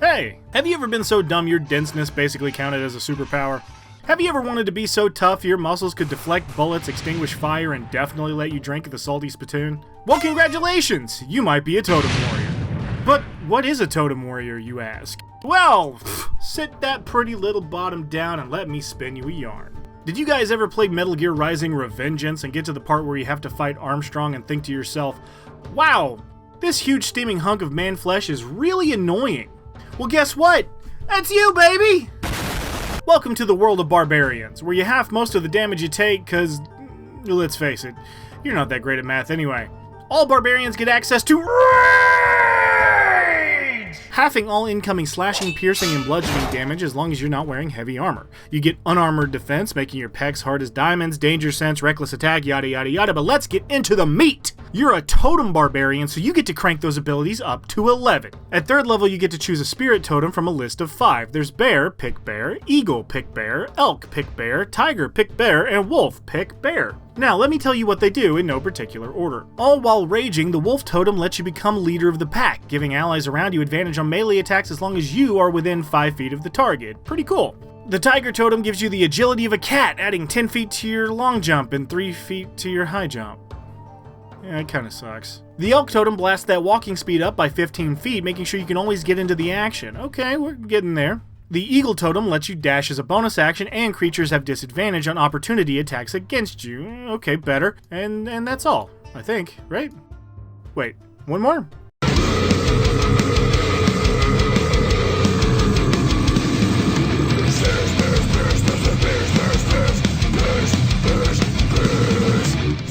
Hey, have you ever been so dumb your denseness basically counted as a superpower? Have you ever wanted to be so tough your muscles could deflect bullets, extinguish fire, and definitely let you drink the salty spittoon? Well, congratulations! You might be a totem warrior. But what is a totem warrior, you ask? Well, sit that pretty little bottom down and let me spin you a yarn. Did you guys ever play Metal Gear Rising Revengeance and get to the part where you have to fight Armstrong and think to yourself, wow, this huge steaming hunk of man flesh is really annoying? Well, guess what? That's you, baby! Welcome to the world of barbarians, where you half most of the damage you take, cause, let's face it, you're not that great at math anyway. All barbarians get access to rage! Halving all incoming slashing, piercing, and bludgeoning damage as long as you're not wearing heavy armor. You get unarmored defense, making your pecs hard as diamonds, danger sense, reckless attack, yada yada yada, but let's get into the meat! You're a totem barbarian, so you get to crank those abilities up to 11. At 3rd level, you get to choose a spirit totem from a list of 5. There's bear, pick bear, eagle, pick bear, elk, pick bear, tiger, pick bear, and wolf, pick bear. Now, let me tell you what they do in no particular order. All while raging, the wolf totem lets you become leader of the pack, giving allies around you advantage on melee attacks as long as you are within 5 feet of the target. Pretty cool. The tiger totem gives you the agility of a cat, adding 10 feet to your long jump and 3 feet to your high jump. Yeah, it kinda sucks. The elk totem blasts that walking speed up by 15 feet, making sure you can always get into the action. Okay, we're getting there. The eagle totem lets you dash as a bonus action, and creatures have disadvantage on opportunity attacks against you. Okay, better. And that's all, I think, right? Wait, one more?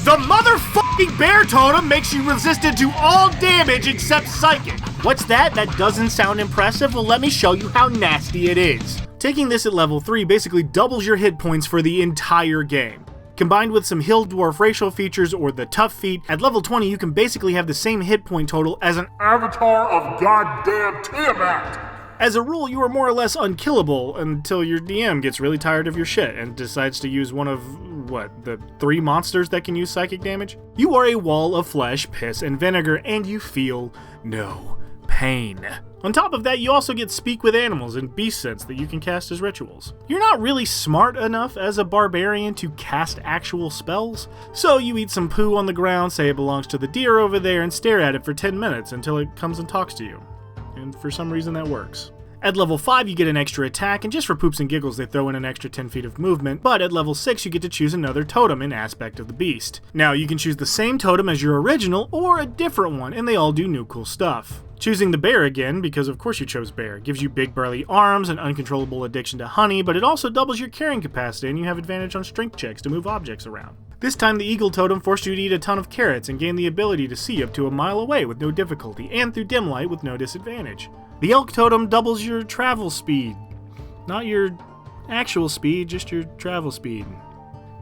The motherfucking bear totem makes you resistant to all damage except psychic. What's that? That doesn't sound impressive? Well, let me show you how nasty it is. Taking this at level 3 basically doubles your hit points for the entire game. Combined with some hill dwarf racial features or the tough feat, at level 20 you can basically have the same hit point total as an avatar of goddamn Tiamat. As a rule, you are more or less unkillable until your DM gets really tired of your shit and decides to use one of, the 3 monsters that can use psychic damage? You are a wall of flesh, piss, and vinegar, and you feel no pain. On top of that, you also get speak with animals and beast sense that you can cast as rituals. You're not really smart enough as a barbarian to cast actual spells, so you eat some poo on the ground, say it belongs to the deer over there, and stare at it for 10 minutes until it comes and talks to you. And for some reason that works. At level 5 you get an extra attack, and just for poops and giggles they throw in an extra 10 feet of movement, but at level 6 you get to choose another totem in aspect of the beast. Now you can choose the same totem as your original, or a different one, and they all do new cool stuff. Choosing the bear again, because of course you chose bear, gives you big burly arms and uncontrollable addiction to honey, but it also doubles your carrying capacity and you have advantage on strength checks to move objects around. This time the eagle totem forced you to eat a ton of carrots and gain the ability to see up to a mile away with no difficulty, and through dim light with no disadvantage. The elk totem doubles your travel speed. Not your actual speed, just your travel speed.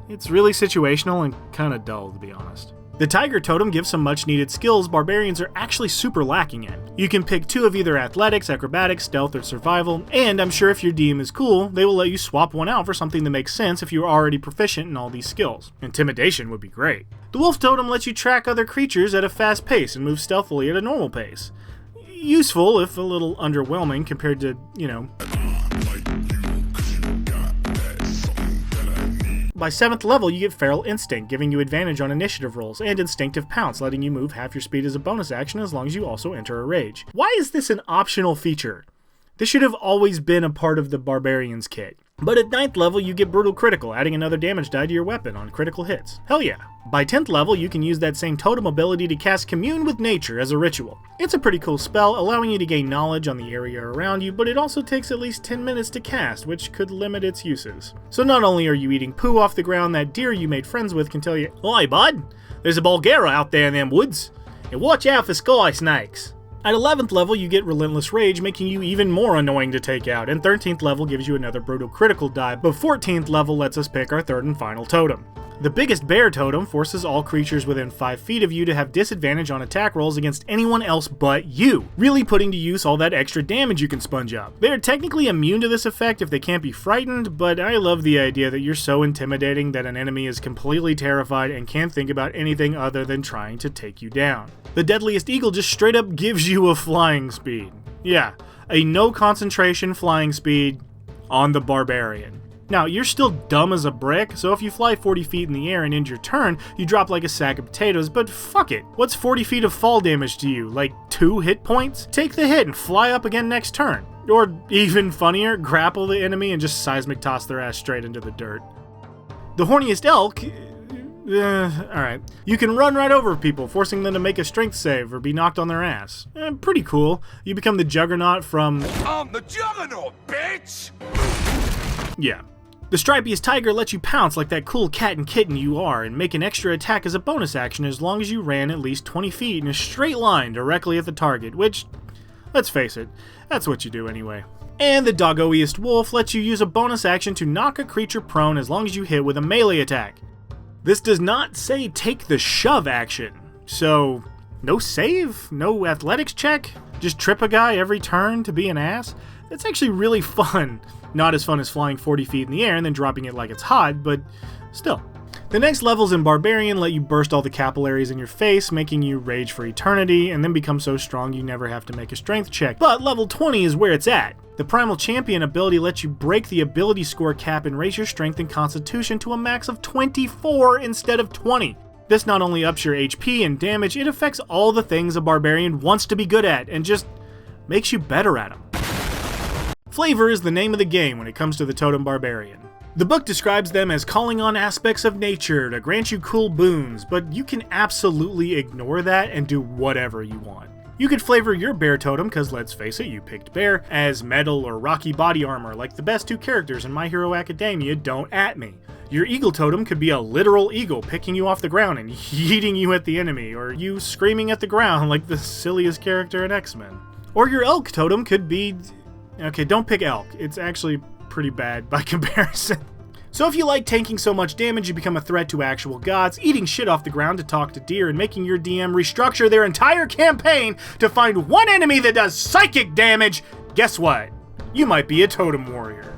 It's really situational and kinda dull, to be honest. The tiger totem gives some much needed skills barbarians are actually super lacking in. You can pick 2 of either athletics, acrobatics, stealth, or survival, and I'm sure if your DM is cool, they will let you swap one out for something that makes sense if you're already proficient in all these skills. Intimidation would be great. The wolf totem lets you track other creatures at a fast pace and move stealthily at a normal pace. Useful, if a little underwhelming compared to, By 7th level, you get Feral Instinct, giving you advantage on initiative rolls, and Instinctive Pounce, letting you move half your speed as a bonus action as long as you also enter a rage. Why is this an optional feature? This should have always been a part of the Barbarian's kit. But at 9th level, you get Brutal Critical, adding another damage die to your weapon on critical hits. Hell yeah. By 10th level, you can use that same totem ability to cast Commune with Nature as a ritual. It's a pretty cool spell, allowing you to gain knowledge on the area around you, but it also takes at least 10 minutes to cast, which could limit its uses. So not only are you eating poo off the ground, that deer you made friends with can tell you, "Oi bud, there's a Bulgara out there in them woods, and watch out for sky snakes." At 11th level, you get Relentless Rage, making you even more annoying to take out, and 13th level gives you another Brutal Critical die, but 14th level lets us pick our 3rd and final totem. The biggest bear totem forces all creatures within 5 feet of you to have disadvantage on attack rolls against anyone else but you, really putting to use all that extra damage you can sponge up. They are technically immune to this effect if they can't be frightened, but I love the idea that you're so intimidating that an enemy is completely terrified and can't think about anything other than trying to take you down. The deadliest eagle just straight up gives you a flying speed. Yeah, a no concentration flying speed on the Barbarian. Now, you're still dumb as a brick, so if you fly 40 feet in the air and end your turn, you drop like a sack of potatoes, but fuck it. What's 40 feet of fall damage to you? Like 2 hit points? Take the hit and fly up again next turn. Or even funnier, grapple the enemy and just seismic toss their ass straight into the dirt. The horniest elk... alright. You can run right over people, forcing them to make a strength save or be knocked on their ass. Pretty cool. You become the Juggernaut from... I'm the Juggernaut, bitch! Yeah. The stripiest tiger lets you pounce like that cool cat and kitten you are and make an extra attack as a bonus action as long as you ran at least 20 feet in a straight line directly at the target, which, let's face it, that's what you do anyway. And the doggoiest wolf lets you use a bonus action to knock a creature prone as long as you hit with a melee attack. This does not say take the shove action, so no save, no athletics check, just trip a guy every turn to be an ass? That's actually really fun. Not as fun as flying 40 feet in the air and then dropping it like it's hot, but still. The next levels in Barbarian let you burst all the capillaries in your face, making you rage for eternity, and then become so strong you never have to make a strength check. But level 20 is where it's at. The Primal Champion ability lets you break the ability score cap and raise your strength and constitution to a max of 24 instead of 20. This not only ups your HP and damage, it affects all the things a Barbarian wants to be good at, and just makes you better at them. Flavor is the name of the game when it comes to the Totem Barbarian. The book describes them as calling on aspects of nature to grant you cool boons, but you can absolutely ignore that and do whatever you want. You could flavor your bear totem, cause let's face it, you picked bear, as metal or rocky body armor like the best 2 characters in My Hero Academia, don't at me. Your eagle totem could be a literal eagle picking you off the ground and yeeting you at the enemy, or you screaming at the ground like the silliest character in X-Men. Or your elk totem could be... Okay, don't pick elk. It's actually pretty bad by comparison. So if you like tanking so much damage you become a threat to actual gods, eating shit off the ground to talk to deer, and making your DM restructure their entire campaign to find one enemy that does psychic damage, guess what? You might be a totem warrior.